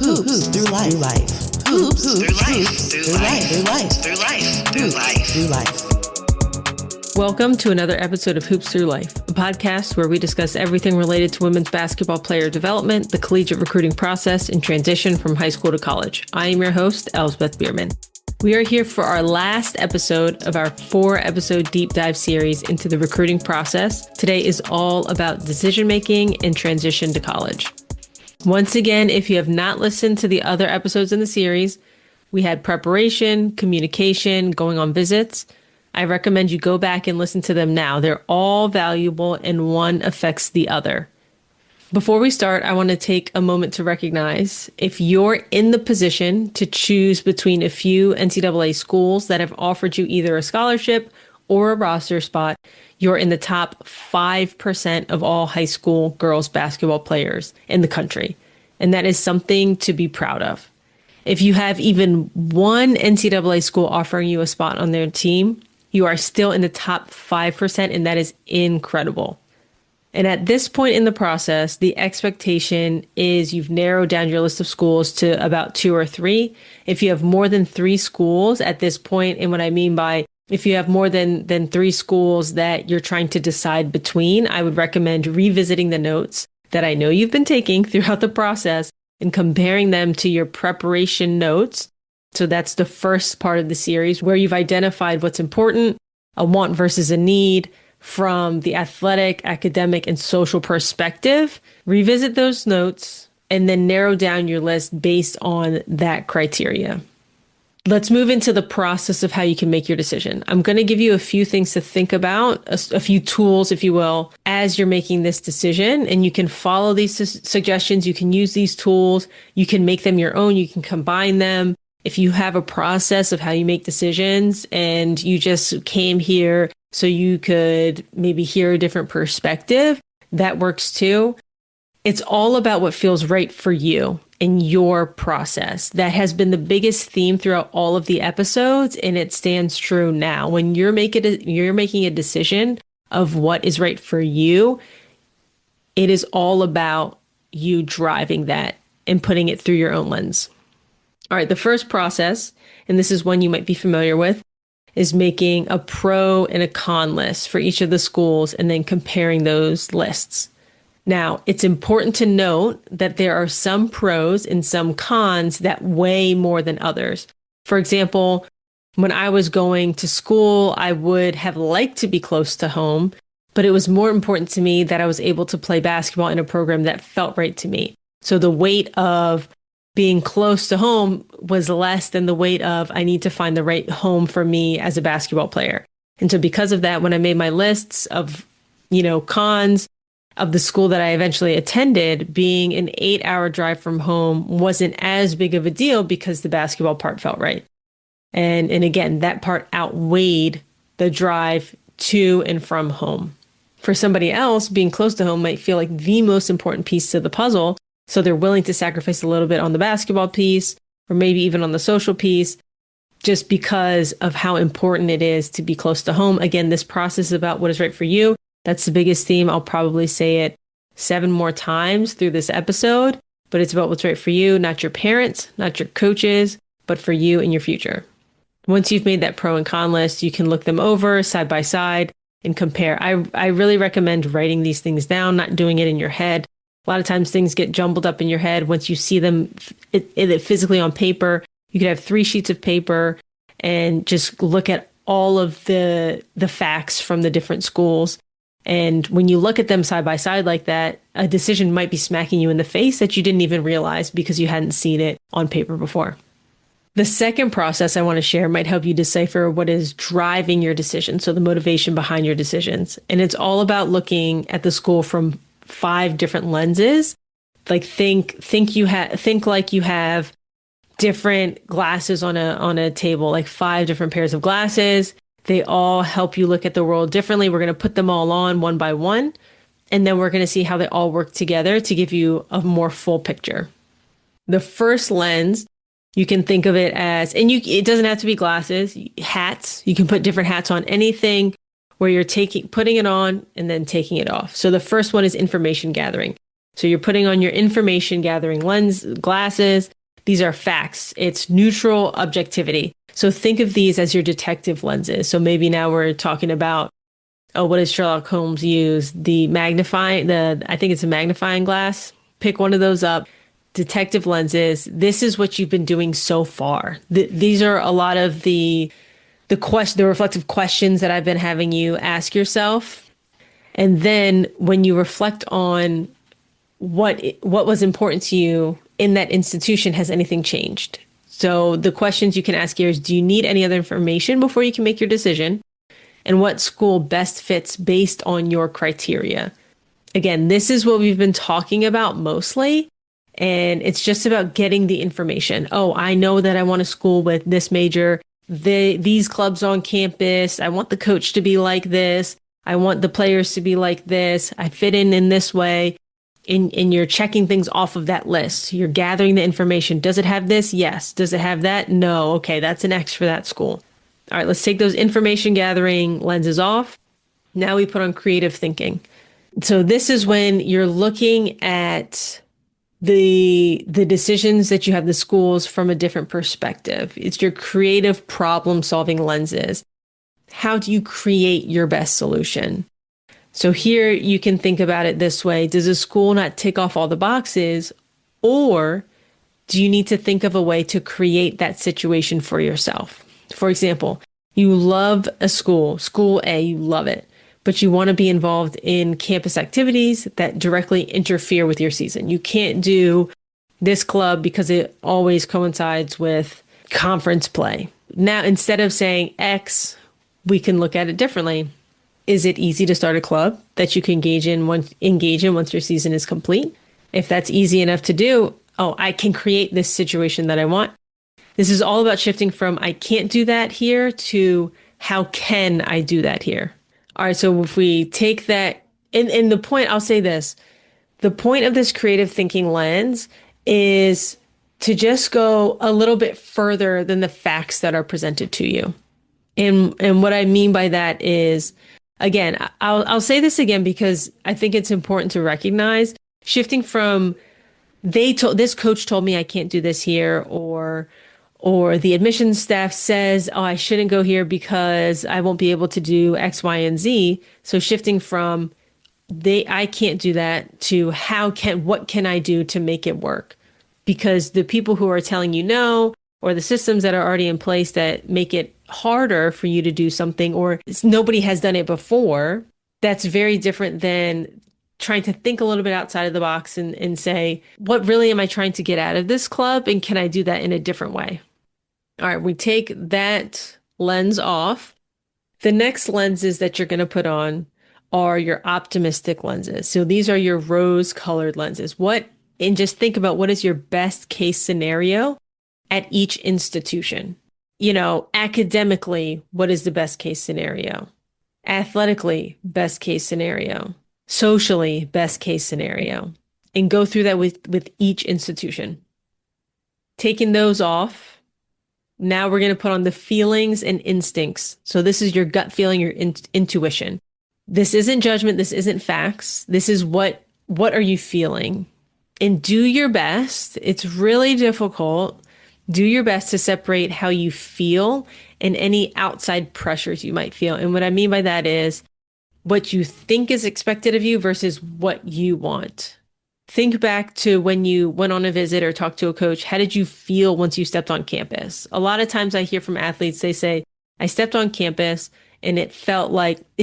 Hoops through life. Hoops through life. Welcome to another episode of Hoops Through Life, a podcast where we discuss everything related to women's basketball player development, the collegiate recruiting process, and transition from high school to college. I am your host, Elsbeth Bierman. We are here for our last episode of our 4-episode deep dive series into the recruiting process. Today is all about decision-making and transition to college. Once again, if you have not listened to the other episodes in the series, we had preparation, communication, going on visits. I recommend you go back and listen to them now. They're all valuable and one affects the other. Before we start, I want to take a moment to recognize if you're in the position to choose between a few NCAA schools that have offered you either a scholarship or a roster spot, you're in the top 5% of all high school girls basketball players in the country. And that is something to be proud of. If you have even one NCAA school offering you a spot on their team, you are still in the top 5%, and that is incredible. And at this point in the process, the expectation is you've narrowed down your list of schools to about 2 or 3. If you have more than 3 schools at this point, and what I mean by if you have more than 3 schools that you're trying to decide between, I would recommend revisiting the notes that I know you've been taking throughout the process and comparing them to your preparation notes. So that's the first part of the series where you've identified what's important, a want versus a need from the athletic, academic, and social perspective. Revisit those notes and then narrow down your list based on that criteria. Let's move into the process of how you can make your decision. I'm going to give you a few things to think about, a few tools, if you will, as you're making this decision. And you can follow these suggestions. You can use these tools. You can make them your own. You can combine them. If you have a process of how you make decisions and you just came here so you could maybe hear a different perspective, that works too. It's all about what feels right for you in your process. That has been the biggest theme throughout all of the episodes, and it stands true now. When you're making a decision of what is right for you, it is all about you driving that and putting it through your own lens. All right, the first process, and this is one you might be familiar with, is making a pro and a con list for each of the schools and then comparing those lists. Now, it's important to note that there are some pros and some cons that weigh more than others. For example, when I was going to school, I would have liked to be close to home, but it was more important to me that I was able to play basketball in a program that felt right to me. So the weight of being close to home was less than the weight of I need to find the right home for me as a basketball player. And so because of that, when I made my lists of, cons of the school that I eventually attended, being an 8-hour drive from home wasn't as big of a deal because the basketball part felt right. And again, that part outweighed the drive to and from home. For somebody else, being close to home might feel like the most important piece to the puzzle. So they're willing to sacrifice a little bit on the basketball piece, or maybe even on the social piece, just because of how important it is to be close to home. Again, this process is about what is right for you. That's the biggest theme. I'll probably say it 7 more times through this episode, but it's about what's right for you, not your parents, not your coaches, but for you and your future. Once you've made that pro and con list, you can look them over side by side and compare. I really recommend writing these things down, not doing it in your head. A lot of times things get jumbled up in your head. Once you see them physically on paper, you could have 3 sheets of paper and just look at all of the facts from the different schools. And when you look at them side by side like that, a decision might be smacking you in the face that you didn't even realize because you hadn't seen it on paper before. The second process I want to share might help you decipher what is driving your decision, so the motivation behind your decisions. And it's all about looking at the school from 5 different lenses. Like think like you have different glasses on a table, like 5 different pairs of glasses. They all help you look at the world differently. We're going to put them all on one by one, and then we're going to see how they all work together to give you a more full picture. The first lens, you can think of it as, and it doesn't have to be glasses, hats. You can put different hats on anything where you're putting it on and then taking it off. So the first one is information gathering. So you're putting on your information gathering lens glasses. These are facts. It's neutral objectivity. So think of these as your detective lenses. So maybe now we're talking about, oh, what does Sherlock Holmes use? I think it's a magnifying glass. Pick one of those up. Detective lenses. This is what you've been doing so far. These are a lot of the reflective questions that I've been having you ask yourself. And then when you reflect on what was important to you in that institution, has anything changed? So the questions you can ask here is, do you need any other information before you can make your decision? And what school best fits based on your criteria? Again, this is what we've been talking about mostly. And it's just about getting the information. Oh, I know that I want a school with this major, these clubs on campus. I want the coach to be like this. I want the players to be like this. I fit in this way. And you're checking things off of that list. You're gathering the information. Does it have this? Yes. Does it have that? No. Okay, that's an X for that school. All right, let's take those information gathering lenses off. Now we put on creative thinking. So this is when you're looking at the decisions that you have, the schools, from a different perspective. It's your creative problem solving lenses. How do you create your best solution? So here you can think about it this way. Does a school not tick off all the boxes, or do you need to think of a way to create that situation for yourself? For example, you love a school A, you love it, but you want to be involved in campus activities that directly interfere with your season. You can't do this club because it always coincides with conference play. Now, instead of saying X, we can look at it differently. Is it easy to start a club that you can engage in once your season is complete? If that's easy enough to do, oh, I can create this situation that I want. This is all about shifting from I can't do that here to how can I do that here? All right, so if we take that, and the point, I'll say this, the point of this creative thinking lens is to just go a little bit further than the facts that are presented to you. And what I mean by that is, again, I'll say this again because I think it's important to recognize shifting from this coach told me I can't do this here, or the admissions staff says, oh, I shouldn't go here because I won't be able to do X, Y, and Z. So shifting from I can't do that to what can I do to make it work? Because the people who are telling you no, or the systems that are already in place that make it harder for you to do something, or nobody has done it before, that's very different than trying to think a little bit outside of the box and say, what really am I trying to get out of this club? And can I do that in a different way? All right, we take that lens off. The next lenses that you're going to put on are your optimistic lenses. So these are your rose colored lenses. And just think about what is your best case scenario at each institution. Academically, what is the best case scenario? Athletically, best case scenario. Socially, best case scenario. And go through that with each institution. Taking those off, now we're going to put on the feelings and instincts. So this is your gut feeling, your intuition. This isn't judgment. This isn't facts. This is what are you feeling? And do your best. It's really difficult. Do your best to separate how you feel and any outside pressures you might feel. And what I mean by that is what you think is expected of you versus what you want. Think back to when you went on a visit or talked to a coach. How did you feel once you stepped on campus? A lot of times I hear from athletes, they say, I stepped on campus and it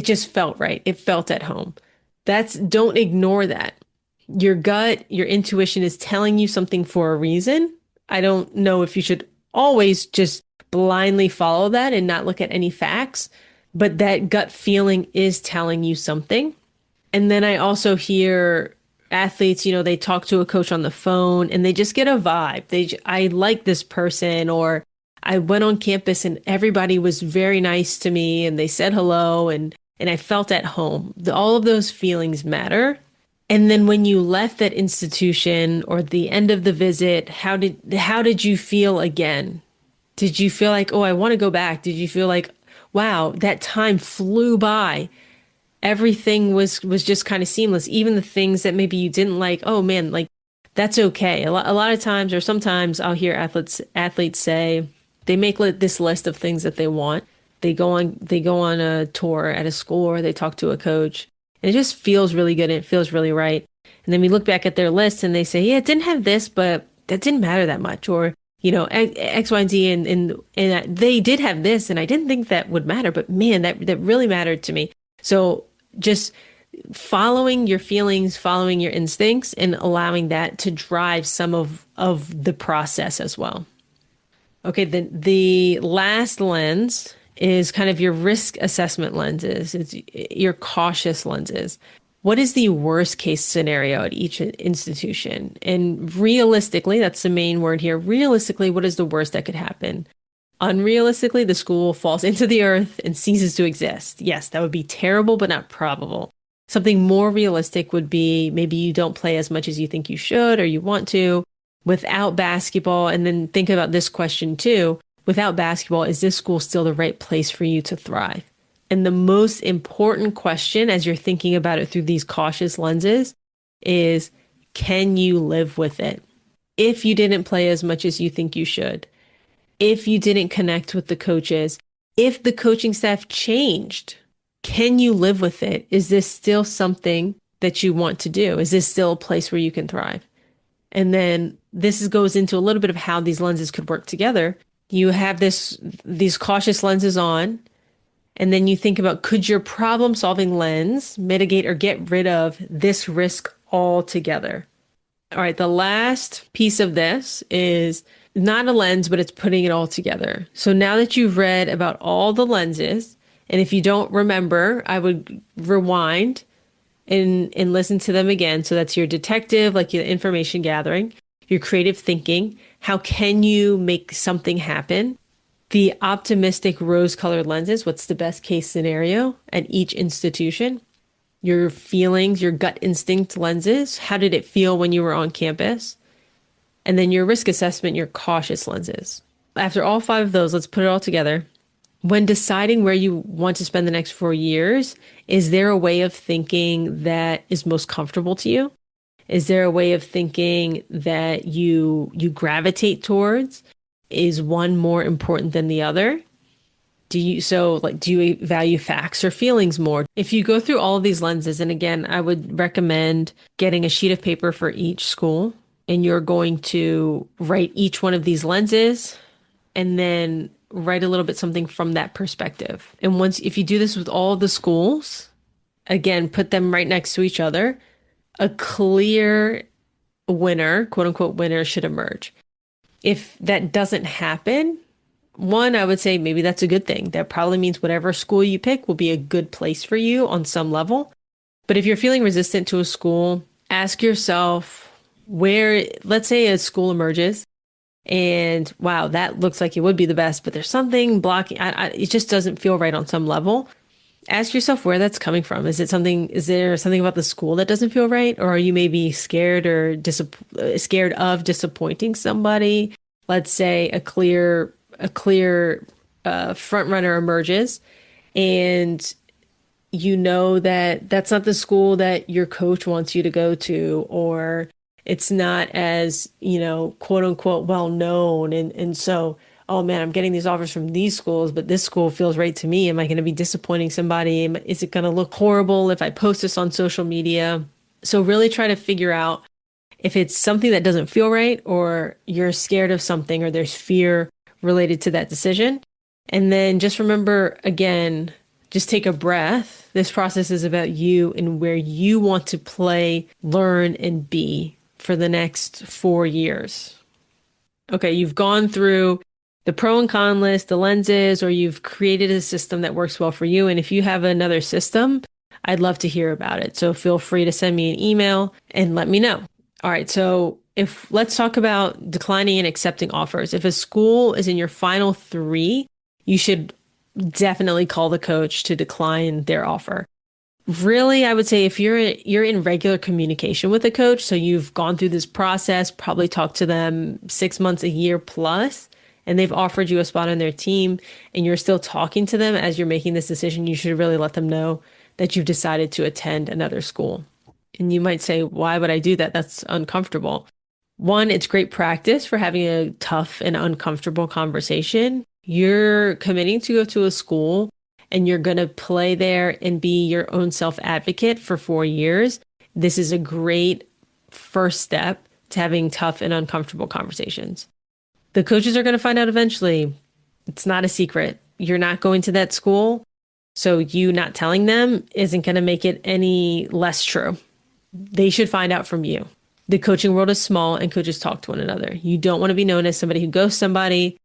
just felt right. It felt at home. Don't ignore that. Your gut, your intuition is telling you something for a reason. I don't know if you should always just blindly follow that and not look at any facts, but that gut feeling is telling you something. And then I also hear athletes, they talk to a coach on the phone and they just get a vibe. I like this person, or I went on campus and everybody was very nice to me and they said hello and I felt at home. All of those feelings matter. And then when you left that institution or the end of the visit, how did you feel again? Did you feel like, oh, I want to go back? Did you feel like, wow, that time flew by? everything was just kind of seamless. Even the things that maybe you didn't like, oh man, like that's okay. A lot of times, or sometimes I'll hear athletes say they make this list of things that they want. They go on a tour at a school or they talk to a coach, and it just feels really good and it feels really right. And then we look back at their list and they say, yeah, it didn't have this, but that didn't matter that much, or X, Y, and Z, and they did have this, and I didn't think that would matter, but man, that really mattered to me. So just following your feelings, following your instincts, and allowing that to drive some of the process as well. Okay, the last lens is kind of your risk assessment lenses. It's your cautious lenses. What is the worst case scenario at each institution? And realistically, that's the main word here. Realistically, what is the worst that could happen? Unrealistically, the school falls into the earth and ceases to exist. Yes, that would be terrible, but not probable. Something more realistic would be maybe you don't play as much as you think you should or you want to without basketball. And then think about this question too. Without basketball, is this school still the right place for you to thrive? And the most important question as you're thinking about it through these cautious lenses is, can you live with it? If you didn't play as much as you think you should, if you didn't connect with the coaches, if the coaching staff changed, can you live with it? Is this still something that you want to do? Is this still a place where you can thrive? And then goes into a little bit of how these lenses could work together. You have these cautious lenses on, and then you think about, could your problem solving lens mitigate or get rid of this risk altogether? All right, the last piece of this is not a lens, but it's putting it all together. So now that you've read about all the lenses, and if you don't remember, I would rewind and listen to them again. So that's your detective, like your information gathering, your creative thinking. How can you make something happen? The optimistic rose-colored lenses. What's the best case scenario at each institution? Your feelings, your gut instinct lenses. How did it feel when you were on campus? And then your risk assessment, your cautious lenses. After all 5 of those, let's put it all together. When deciding where you want to spend the next 4 years, is there a way of thinking that is most comfortable to you? Is there a way of thinking that you gravitate towards? Is one more important than the other? Do you value facts or feelings more? If you go through all of these lenses, and again, I would recommend getting a sheet of paper for each school, and you're going to write each one of these lenses and then write a little bit something from that perspective. And if you do this with all the schools, again, put them right next to each other, a clear winner, quote unquote winner, should emerge. If that doesn't happen, one, I would say maybe that's a good thing. That probably means whatever school you pick will be a good place for you on some level. But if you're feeling resistant to a school, ask yourself let's say a school emerges and wow, that looks like it would be the best, but there's something blocking. It just doesn't feel right on some level. Ask yourself where that's coming from. Is there something about the school that doesn't feel right? Or are you maybe scared scared of disappointing somebody? Let's say a clear front runner emerges and you know that that's not the school that your coach wants you to go to, or it's not as, quote unquote, well known. And so, oh man, I'm getting these offers from these schools, but this school feels right to me. Am I going to be disappointing somebody? Is it going to look horrible if I post this on social media? So really try to figure out if it's something that doesn't feel right, or you're scared of something, or there's fear related to that decision. And then just remember, again, just take a breath. This process is about you and where you want to play, learn, and be for the next 4 years. Okay, you've gone through the pro and con list, the lenses, or you've created a system that works well for you. And if you have another system, I'd love to hear about it. So feel free to send me an email and let me know. All right, so let's talk about declining and accepting offers. If a school is in your final 3, you should definitely call the coach to decline their offer. Really, I would say if you're in regular communication with a coach, so you've gone through this process, probably talked to them 6 months, a year plus, and they've offered you a spot on their team, and you're still talking to them as you're making this decision, you should really let them know that you've decided to attend another school. And you might say, why would I do that? That's uncomfortable. One, it's great practice for having a tough and uncomfortable conversation. You're committing to go to a school and you're going to play there and be your own self advocate for 4 years. This is a great first step to having tough and uncomfortable conversations. The coaches are going to find out eventually. It's not a secret. You're not going to that school. So you not telling them isn't going to make it any less true. They should find out from you. The coaching world is small and coaches talk to one another. You don't want to be known as somebody who ghosts somebody.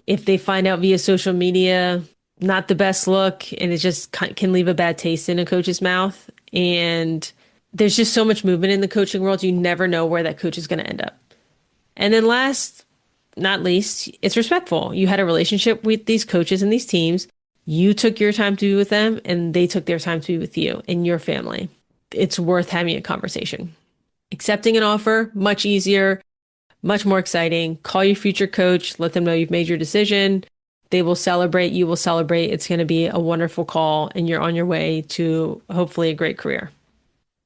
If they find out via social media, not the best look, and it just can leave a bad taste in a coach's mouth. And there's just so much movement in the coaching world, you never know where that coach is going to end up. And then last, not least, it's respectful. You had a relationship with these coaches and these teams. You took your time to be with them, and they took their time to be with you and your family. It's worth having a conversation. Accepting an offer, much easier, much more exciting. Call your future coach, let them know you've made your decision. They will celebrate, you will celebrate. It's going to be a wonderful call, and you're on your way to hopefully a great career.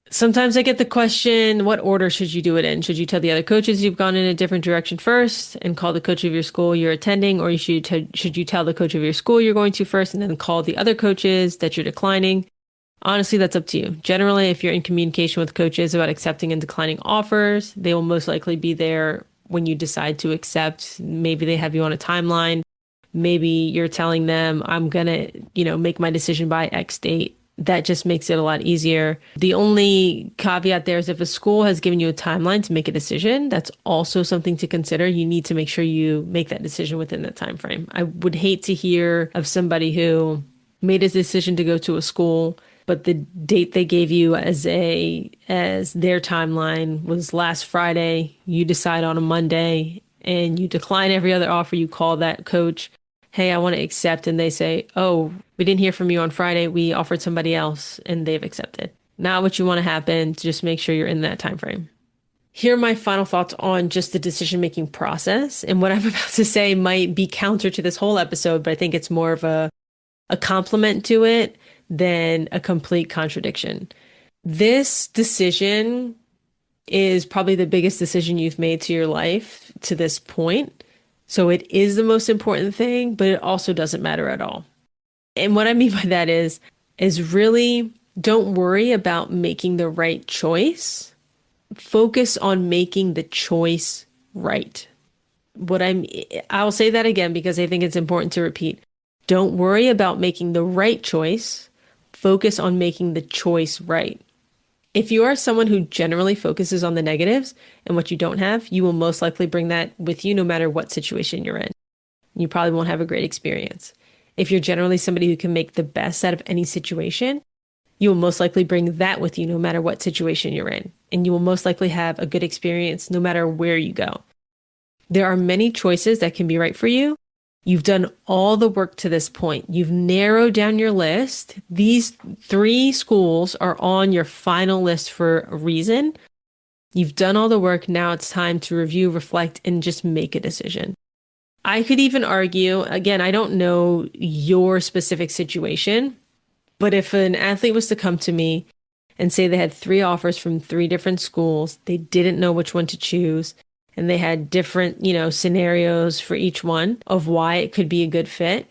Sometimes I get the question, what order should you do it in? Should you tell the other coaches you've gone in a different direction first and call the coach of your school you're attending, or should you tell the coach of your school you're going to first and then call the other coaches that you're declining? Honestly, that's up to you. Generally, if you're in communication with coaches about accepting and declining offers, they will most likely be there when you decide to accept. Maybe they have you on a timeline. Maybe you're telling them, I'm going to, make my decision by X date. That just makes it a lot easier. The only caveat there is if a school has given you a timeline to make a decision, that's also something to consider. You need to make sure you make that decision within that time frame. I would hate to hear of somebody who made a decision to go to a school, but the date they gave you as their timeline was last Friday. You decide on a Monday and you decline every other offer. You call that coach, hey, I want to accept. And they say, oh, we didn't hear from you on Friday. We offered somebody else and they've accepted. Not what you want to happen. Just make sure you're in that time frame. Here are my final thoughts on just the decision-making process. And what I'm about to say might be counter to this whole episode, but I think it's more of a compliment to it than a complete contradiction. This decision is probably the biggest decision you've made to your life to this point. So it is the most important thing, but it also doesn't matter at all. And what I mean by that is really don't worry about making the right choice. Focus on making the choice right. I'll say that again because I think it's important to repeat. Don't worry about making the right choice. Focus on making the choice right. If you are someone who generally focuses on the negatives and what you don't have, you will most likely bring that with you no matter what situation you're in. You probably won't have a great experience. If you're generally somebody who can make the best out of any situation, you will most likely bring that with you no matter what situation you're in. And you will most likely have a good experience no matter where you go. There are many choices that can be right for you. You've done all the work to this point. You've narrowed down your list. These 3 schools are on your final list for a reason. You've done all the work. Now it's time to review, reflect, and just make a decision. I could even argue, again, I don't know your specific situation, but if an athlete was to come to me and say they had 3 offers from 3 different schools, they didn't know which one to choose, and they had different, scenarios for each one of why it could be a good fit.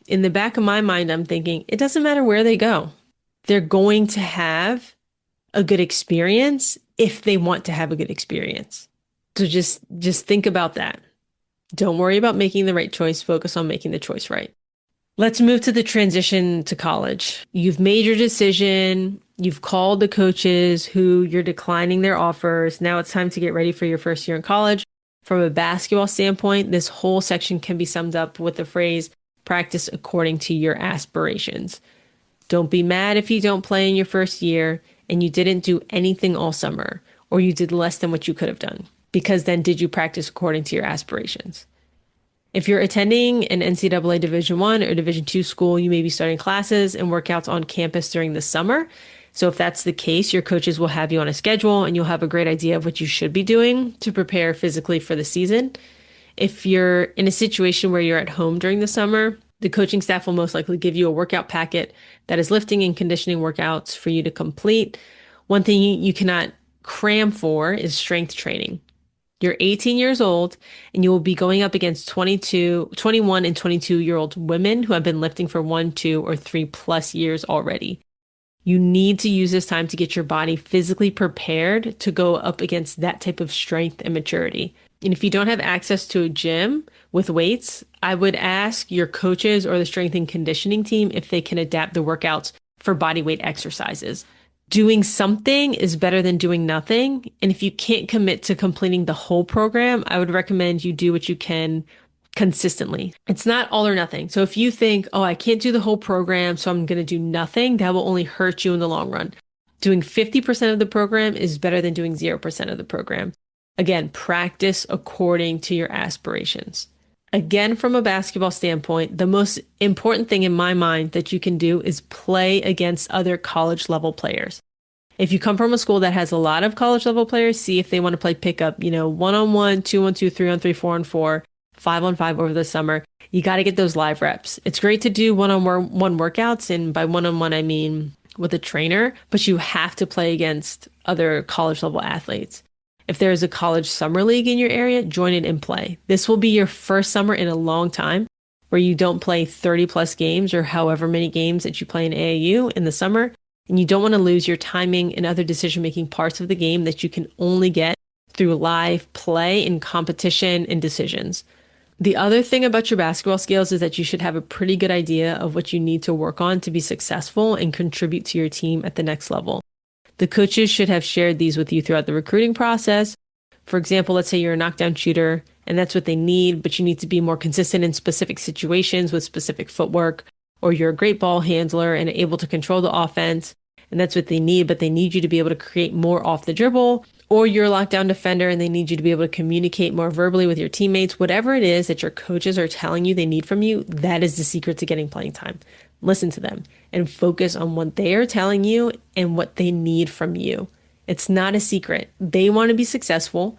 In the back of my mind, I'm thinking, it doesn't matter where they go. They're going to have a good experience if they want to have a good experience. So just think about that. Don't worry about making the right choice. Focus on making the choice right. Let's move to the transition to college. You've made your decision. You've called the coaches who you're declining their offers. Now it's time to get ready for your first year in college. From a basketball standpoint, this whole section can be summed up with the phrase, practice according to your aspirations. Don't be mad if you don't play in your first year and you didn't do anything all summer, or you did less than what you could have done, because then did you practice according to your aspirations? If you're attending an NCAA Division I or Division II school, you may be starting classes and workouts on campus during the summer. So if that's the case, your coaches will have you on a schedule and you'll have a great idea of what you should be doing to prepare physically for the season. If you're in a situation where you're at home during the summer, The coaching staff will most likely give you a workout packet that is lifting and conditioning workouts for you to complete. One thing you cannot cram for is strength training. You're 18 years old and you will be going up against 21 and 22-year-old women who have been lifting for 1, 2, or 3+ years already. You need to use this time to get your body physically prepared to go up against that type of strength and maturity. And if you don't have access to a gym with weights, I would ask your coaches or the strength and conditioning team if they can adapt the workouts for body weight exercises. Doing something is better than doing nothing. And if you can't commit to completing the whole program, I would recommend you do what you can consistently. It's not all or nothing. So if you think, oh, I can't do the whole program, so I'm going to do nothing, that will only hurt you in the long run. Doing 50% of the program is better than doing 0% of the program. Again, practice according to your aspirations. Again, from a basketball standpoint, the most important thing in my mind that you can do is play against other college level players. If you come from a school that has a lot of college level players, see if they want to play pickup, 1-on-1, 2-on-2, 3-on-3, 4-on-4, 5-on-5 over the summer. You got to get those live reps. It's great to do one-on-one workouts. And by one-on-one, I mean with a trainer, but you have to play against other college level athletes. If there is a college summer league in your area, join it and play. This will be your first summer in a long time where you don't play 30+ games or however many games that you play in AAU in the summer. And you don't want to lose your timing and other decision-making parts of the game that you can only get through live play and competition and decisions. The other thing about your basketball skills is that you should have a pretty good idea of what you need to work on to be successful and contribute to your team at the next level. The coaches should have shared these with you throughout the recruiting process. For example, let's say you're a knockdown shooter and that's what they need, but you need to be more consistent in specific situations with specific footwork, or you're a great ball handler and able to control the offense, and that's what they need, but they need you to be able to create more off the dribble, or you're a lockdown defender and they need you to be able to communicate more verbally with your teammates. Whatever it is that your coaches are telling you they need from you, that is the secret to getting playing time. Listen to them and focus on what they are telling you and what they need from you. It's not a secret. They want to be successful.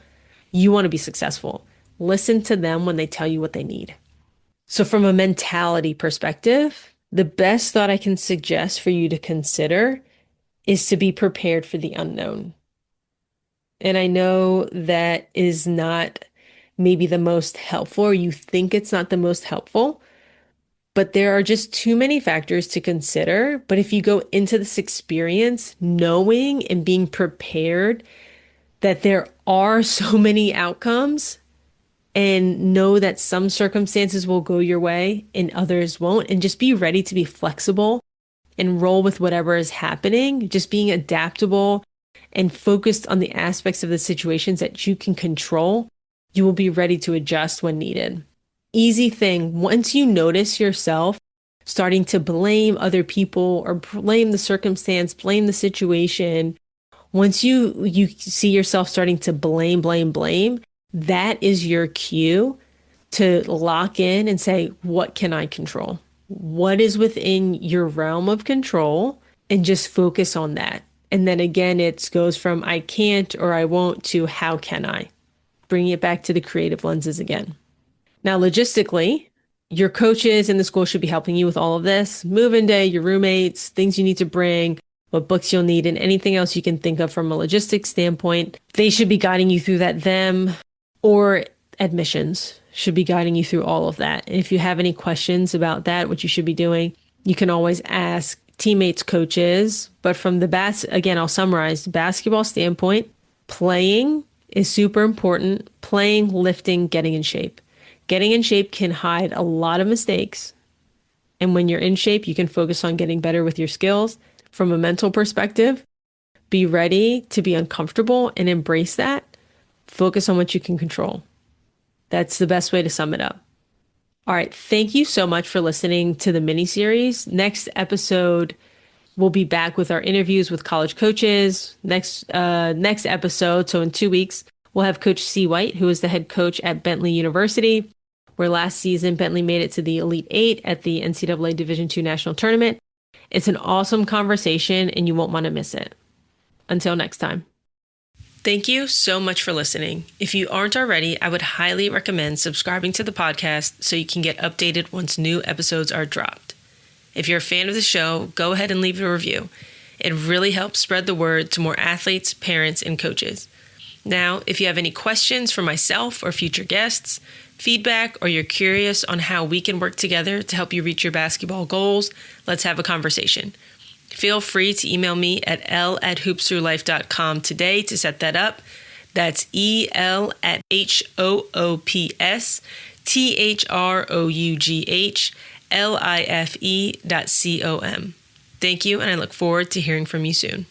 You want to be successful. Listen to them when they tell you what they need. So from a mentality perspective, the best thought I can suggest for you to consider is to be prepared for the unknown. And I know that is not maybe the most helpful, or you think it's not the most helpful, but there are just too many factors to consider. But if you go into this experience knowing and being prepared that there are so many outcomes, and know that some circumstances will go your way and others won't, and just be ready to be flexible and roll with whatever is happening, just being adaptable and focused on the aspects of the situations that you can control, you will be ready to adjust when needed. Easy thing, once you notice yourself starting to blame other people or blame the circumstance, blame the situation, once you see yourself starting to blame, that is your cue to lock in and say, what can I control? What is within your realm of control? And just focus on that. And then again, it goes from I can't or I won't to how can I? Bring it back to the creative lenses again. Now, logistically, your coaches in the school should be helping you with all of this. Move-in day, your roommates, things you need to bring, what books you'll need, and anything else you can think of from a logistics standpoint. They should be guiding you through that. Them or admissions should be guiding you through all of that. And if you have any questions about that, what you should be doing, you can always ask teammates, coaches. But from the again, I'll summarize, basketball standpoint, playing is super important. Playing, lifting, getting in shape. Getting in shape can hide a lot of mistakes. And when you're in shape, you can focus on getting better with your skills. From a mental perspective, be ready to be uncomfortable and embrace that. Focus on what you can control. That's the best way to sum it up. All right. Thank you so much for listening to the mini series. Next episode, we'll be back with our interviews with college coaches. Next episode, so in 2 weeks, we'll have Coach C. White, who is the head coach at Bentley University, where last season Bentley made it to the Elite Eight at the NCAA Division II National Tournament. It's an awesome conversation and you won't want to miss it. Until next time. Thank you so much for listening. If you aren't already, I would highly recommend subscribing to the podcast so you can get updated once new episodes are dropped. If you're a fan of the show, go ahead and leave a review. It really helps spread the word to more athletes, parents, and coaches. Now, if you have any questions for myself or future guests, feedback, or you're curious on how we can work together to help you reach your basketball goals, let's have a conversation. Feel free to email me at l@hoopsthroughlife.com today to set that up. That's el@hoopsthroughlife.com. Thank you, and I look forward to hearing from you soon.